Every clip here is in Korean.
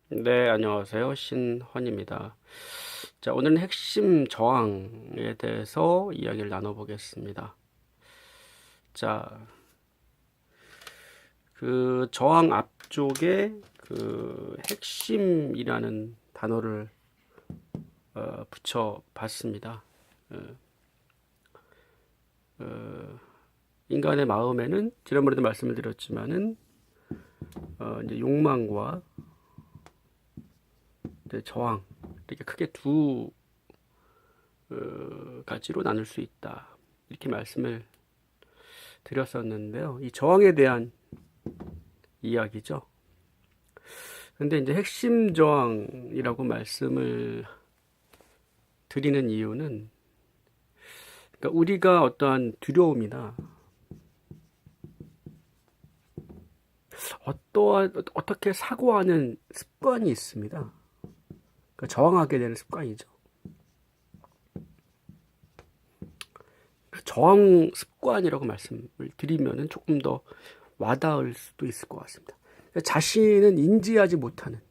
네, 안녕하세요. 신헌입니다. 자, 오늘은 핵심 저항에 대해서 이야기를 나눠보겠습니다. 자, 그 저항 앞쪽에 그 핵심이라는 단어를 붙여봤습니다. 인간의 마음에는 지난번에도 말씀을 드렸지만은 이제 욕망과 이제 저항 이렇게 크게 두 가지로 나눌 수 있다. 이렇게 말씀을 드렸었는데요. 이 저항에 대한 이야기죠. 근데 이제 핵심 저항이라고 말씀을 드리는 이유는, 그러니까 우리가 어떠한 두려움이나 어떻게 사고하는 습관이 있습니다. 그러니까 저항하게 되는 습관이죠. 저항 습관이라고 말씀을 드리면은 조금 더 와닿을 수도 있을 것 같습니다. 그러니까 자신은 인지하지 못하는,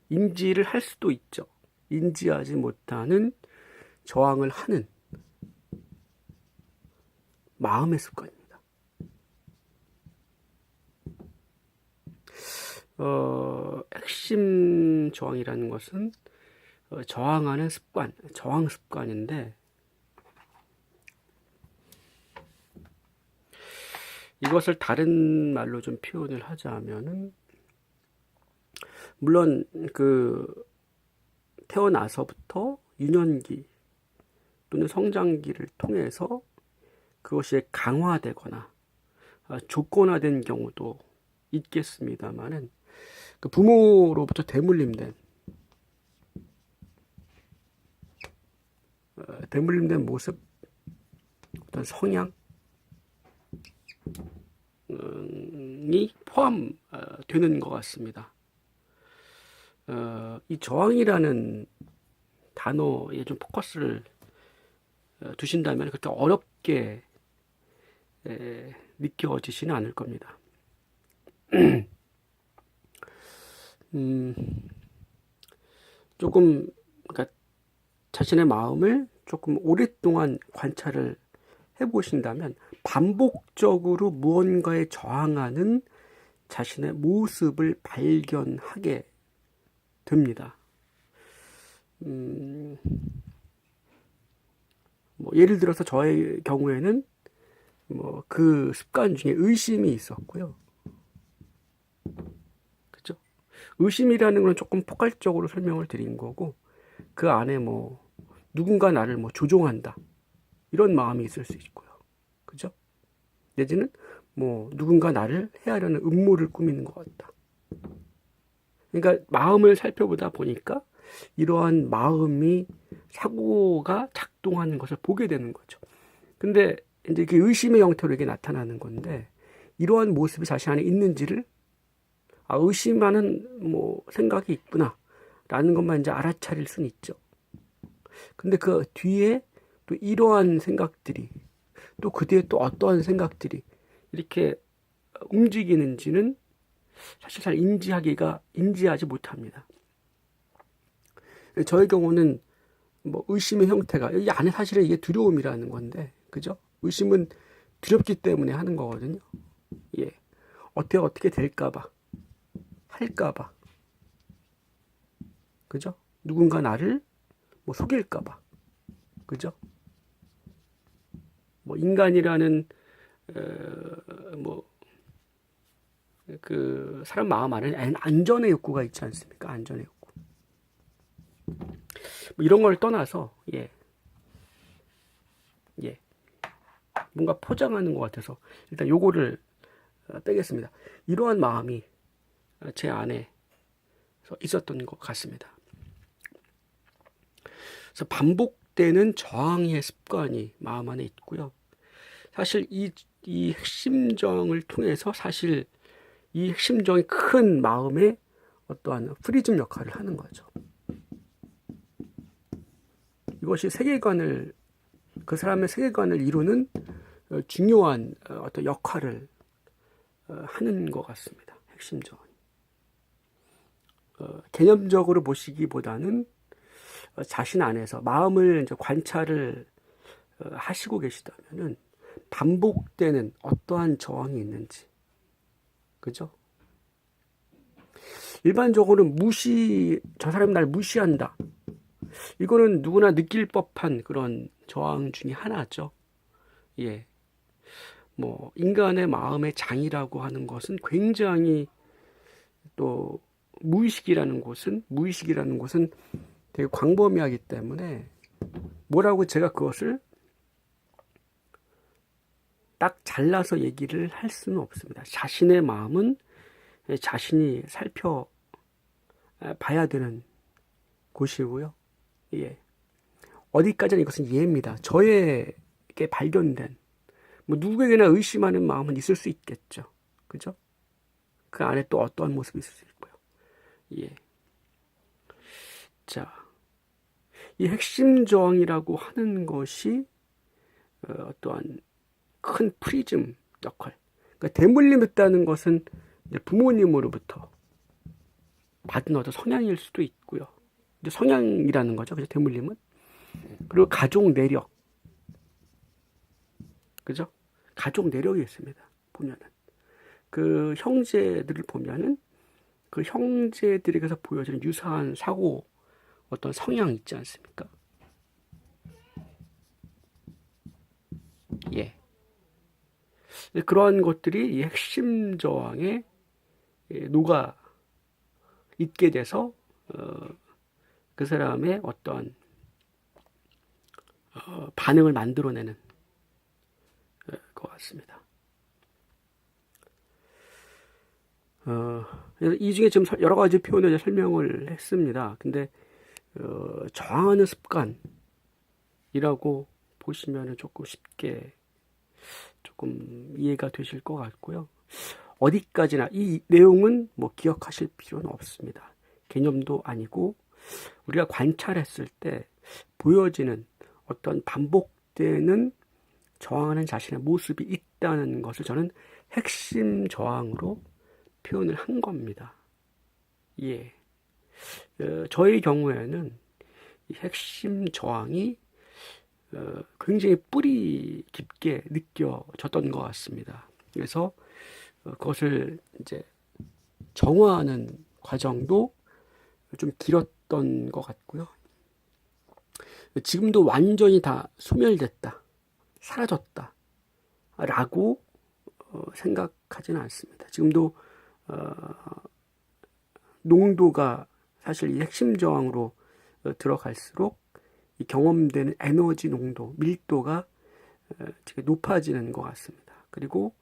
인지를 할 수도 있죠. 인지하지 못하는 저항을 하는 마음의 습관입니다. 핵심 저항이라는 것은 저항하는 습관, 저항 습관인데, 이것을 다른 말로 좀 표현을 하자면은, 물론 그 태어나서부터 유년기 또는 성장기를 통해서 그것이 강화되거나 조건화된 경우도 있겠습니다만은, 그 부모로부터 대물림된 모습, 어떤 성향이 포함되는 것 같습니다. 이 저항이라는 단어에 좀 포커스를 두신다면 그렇게 어렵게 느껴지지는 않을 겁니다. 조금, 그러니까 자신의 마음을 조금 오랫동안 관찰을 해보신다면 반복적으로 무언가에 저항하는 자신의 모습을 발견하게 됩니다. 뭐 예를 들어서 저의 경우에는 뭐 그 습관 중에 의심이 있었고요. 그죠? 의심이라는 건 조금 포괄적으로 설명을 드린 거고, 그 안에 뭐 누군가 나를 뭐 조종한다, 이런 마음이 있을 수 있고요. 그죠? 내지는 뭐 누군가 나를 해하려는 음모를 꾸미는 것 같다. 그러니까 마음을 살펴보다 보니까 이러한 마음이 사고가 작동하는 것을 보게 되는 거죠. 근데 이제 이게 의심의 형태로 이게 나타나는 건데, 이러한 모습이 자신 안에 있는지를 의심하는 뭐 생각이 있구나 라는 것만 이제 알아차릴 수는 있죠. 근데 그 뒤에 또 이러한 생각들이, 또 그 뒤에 또 어떠한 생각들이 이렇게 움직이는지는 사실 잘 인지하지 못합니다. 저의 경우는 뭐 의심의 형태가, 여기 안에 사실은 이게 두려움이라는 건데, 그죠? 의심은 두렵기 때문에 하는 거거든요. 예. 어떻게 될까봐, 할까봐, 그죠? 누군가 나를 뭐 속일까봐, 그죠? 뭐 인간이라는 뭐 그 사람 마음 안에 안전의 욕구가 있지 않습니까? 안전의 욕구. 뭐 이런 걸 떠나서, 예, 예, 뭔가 포장하는 것 같아서 일단 요거를 빼겠습니다. 이러한 마음이 제 안에 있었던 것 같습니다. 그래서 반복되는 저항의 습관이 마음 안에 있고요. 사실 이 핵심정을 통해서 사실 이 핵심정이 큰 마음의 어떠한 프리즘 역할을 하는 거죠. 이것이 그 사람의 세계관을 이루는 중요한 어떤 역할을 하는 것 같습니다. 핵심정은. 개념적으로 보시기보다는 자신 안에서 마음을 이제 관찰을 하시고 계시다면은 반복되는 어떠한 저항이 있는지, 그죠? 일반적으로는 저 사람이 날 무시한다. 이거는 누구나 느낄 법한 그런 저항 중에 하나죠. 예. 뭐, 인간의 마음의 장이라고 하는 것은 굉장히 또 무의식이라는 곳은 되게 광범위하기 때문에 뭐라고 제가 그것을 딱 잘라서 얘기를 할 수는 없습니다. 자신의 마음은 자신이 살펴봐야 되는 곳이고요. 예. 어디까지나 이것은 예입니다. 저에게 발견된, 뭐 누구에게나 의심하는 마음은 있을 수 있겠죠. 그죠? 그 안에 또 어떠한 모습이 있을 수 있고요. 예. 자, 이 핵심 저항이라고 하는 것이 어떠한 큰 프리즘 역할. 그러니까 대물림했다는 것은 부모님으로부터 받은 어떤 성향일 수도 있고요. 성향이라는 거죠. 그죠? 대물림은. 그리고 가족 내력. 그죠? 가족 내력이 있습니다. 보면은. 그 형제들을 보면은 그 형제들에게서 보여지는 유사한 사고 어떤 성향 있지 않습니까? 예. 그러한 것들이 이 핵심 저항에 녹아 있게 돼서 그 사람의 어떤 반응을 만들어내는 것 같습니다. 이 중에 지금 여러 가지 표현을 설명을 했습니다. 근데 저항하는 습관이라고 보시면 조금 쉽게 조금 이해가 되실 것 같고요. 어디까지나 이 내용은 뭐 기억하실 필요는 없습니다. 개념도 아니고 우리가 관찰했을 때 보여지는 어떤 반복되는 저항하는 자신의 모습이 있다는 것을 저는 핵심 저항으로 표현을 한 겁니다. 예. 저의 경우에는 이 핵심 저항이 굉장히 뿌리 깊게 느껴졌던 것 같습니다. 그래서 그것을 이제 정화하는 과정도 좀 길었던 것 같고요. 지금도 완전히 다 소멸됐다, 사라졌다 라고 생각하지는 않습니다. 지금도 농도가 사실 이 핵심 저항으로 들어갈수록 이 경험되는 에너지 농도, 밀도가 되게 높아지는 것 같습니다. 그리고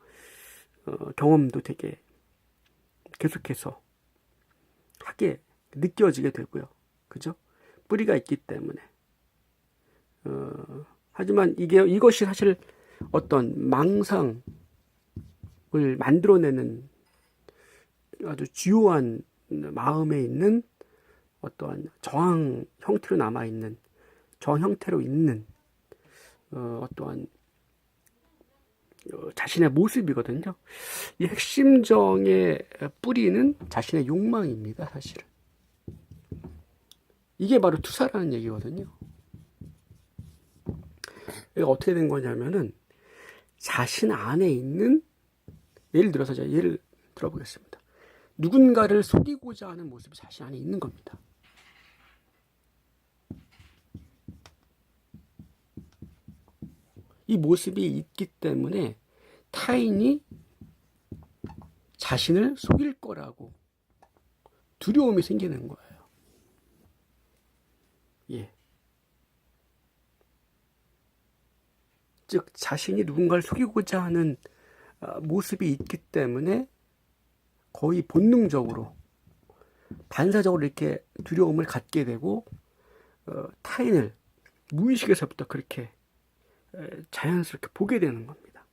경험도 되게 계속해서 하게 느껴지게 되고요. 그죠? 뿌리가 있기 때문에. 하지만 이것이 사실 어떤 망상을 만들어내는 아주 주요한 마음에 있는 어떠한 저항 형태로 남아있는, 저항 형태로 있는 어떠한 자신의 모습이거든요. 이 핵심정의 뿌리는 자신의 욕망입니다, 사실은. 이게 바로 투사라는 얘기거든요. 이게 어떻게 된 거냐면은 자신 안에 있는, 예를 들어서 제가 예를 들어보겠습니다. 누군가를 속이고자 하는 모습이 자신 안에 있는 겁니다. 이 모습이 있기 때문에 타인이 자신을 속일 거라고 두려움이 생기는 거예요. 예. 즉 자신이 누군가를 속이고자 하는 모습이 있기 때문에 거의 본능적으로, 반사적으로 이렇게 두려움을 갖게 되고 타인을 무의식에서부터 그렇게 자연스럽게 보게 되는 겁니다.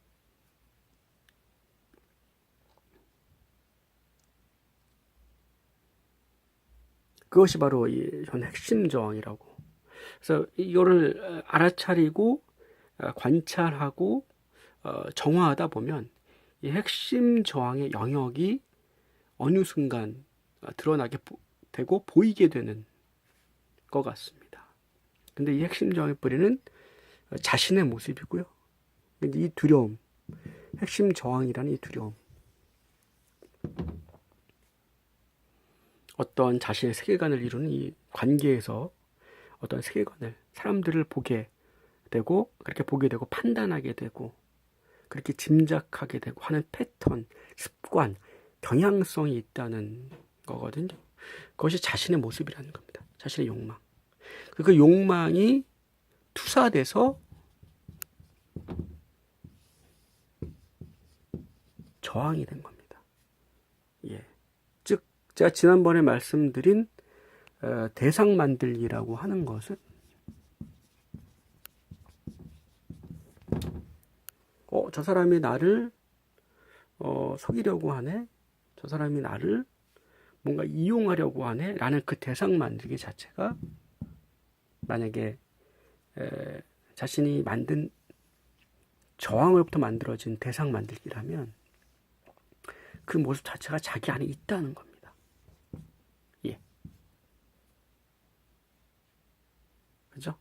그것이 바로 이 전 핵심 저항이라고. 그래서 이거를 알아차리고 관찰하고 정화하다 보면 이 핵심 저항의 영역이 어느 순간 드러나게 되고 보이게 되는 것 같습니다. 근데 이 핵심 저항의 뿌리는 자신의 모습이고요. 이 두려움, 핵심 저항이라는 이 두려움, 어떤 자신의 세계관을 이루는 이 관계에서 어떤 세계관을, 사람들을 보게 되고, 그렇게 보게 되고 판단하게 되고 그렇게 짐작하게 되고 하는 패턴, 습관, 경향성이 있다는 거거든요. 그것이 자신의 모습이라는 겁니다. 자신의 욕망. 그 욕망이 투사돼서 저항이 된 겁니다. 예. 즉 제가 지난번에 말씀드린 대상 만들기라고 하는 것은 저 사람이 나를 속이려고 하네, 저 사람이 나를 뭔가 이용하려고 하네 라는 그 대상 만들기 자체가 만약에 자신이 만든 저항으로부터 만들어진 대상 만들기라면 그 모습 자체가 자기 안에 있다는 겁니다. 예. 그죠?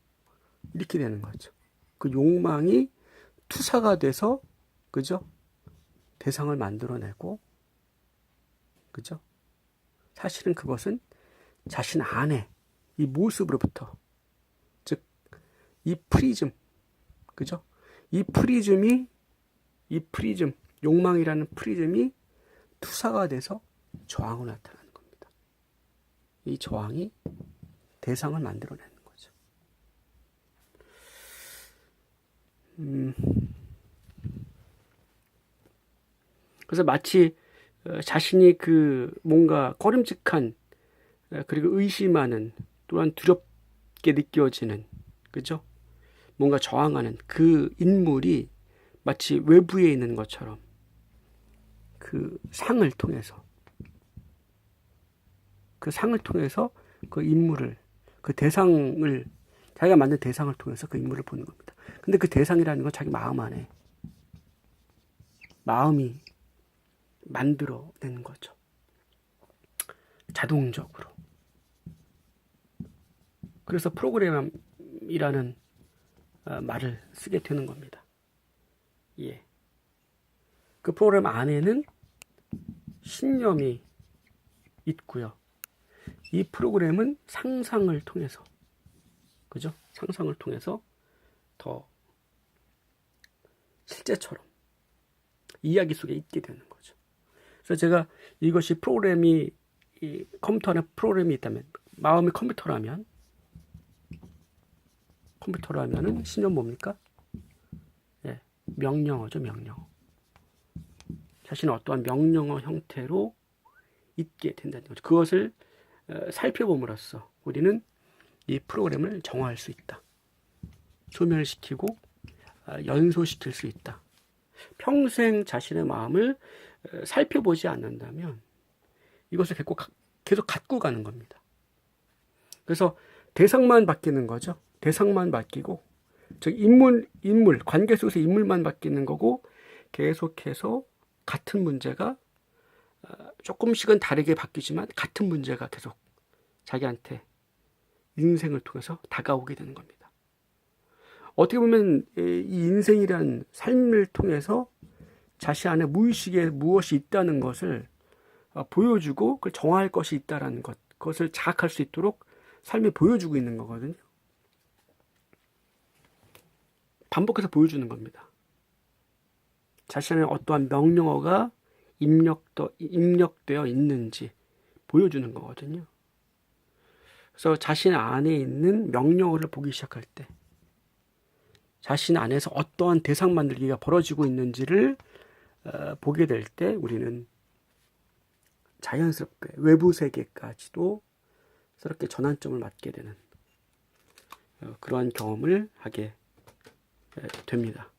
이렇게 되는 거죠. 그 욕망이 투사가 돼서, 그죠? 대상을 만들어내고, 그죠? 사실은 그것은 자신 안에 이 모습으로부터, 즉, 이 프리즘, 그죠? 이 프리즘, 욕망이라는 프리즘이 투사가 돼서 저항으로 나타나는 겁니다. 이 저항이 대상을 만들어내는 거죠. 그래서 마치 자신이 그 뭔가 꺼림직한, 그리고 의심하는, 또한 두렵게 느껴지는, 그죠? 뭔가 저항하는 그 인물이 마치 외부에 있는 것처럼 그 상을 통해서 그 인물을, 그 대상을, 자기가 만든 대상을 통해서 그 인물을 보는 겁니다. 근데 그 대상이라는 건 자기 마음 안에, 마음이 만들어내는 거죠. 자동적으로. 그래서 프로그램이라는 말을 쓰게 되는 겁니다. 예. 그 프로그램 안에는 신념이 있고요. 이 프로그램은 상상을 통해서, 그죠? 상상을 통해서 더 실제처럼 이야기 속에 있게 되는 거죠. 그래서 제가 이것이 프로그램이, 이 컴퓨터 안에 프로그램이 있다면, 마음이 컴퓨터라면은 신념 뭡니까? 예, 명령어죠, 명령어. 자신의 어떠한 명령어 형태로 있게 된다는 거죠. 그것을 살펴봄으로써 우리는 이 프로그램을 정화할 수 있다. 소멸시키고 연소시킬 수 있다. 평생 자신의 마음을 살펴보지 않는다면 이것을 계속 갖고 가는 겁니다. 그래서 대상만 바뀌는 거죠. 대상만 바뀌고, 즉 인물, 관계 속에서 인물만 바뀌는 거고, 계속해서 같은 문제가 조금씩은 다르게 바뀌지만 같은 문제가 계속 자기한테 인생을 통해서 다가오게 되는 겁니다. 어떻게 보면 이 인생이란 삶을 통해서 자신 안에 무의식에 무엇이 있다는 것을 보여주고 그걸 정화할 것이 있다는 것, 그것을 자각할 수 있도록 삶이 보여주고 있는 거거든요. 반복해서 보여주는 겁니다. 자신의 어떠한 명령어가 입력되어 있는지 보여주는 거거든요. 그래서 자신 안에 있는 명령어를 보기 시작할 때, 자신 안에서 어떠한 대상 만들기가 벌어지고 있는지를 보게 될 때 우리는 자연스럽게 외부 세계까지도 새롭게 전환점을 맞게 되는 그러한 경험을 하게 됩니다.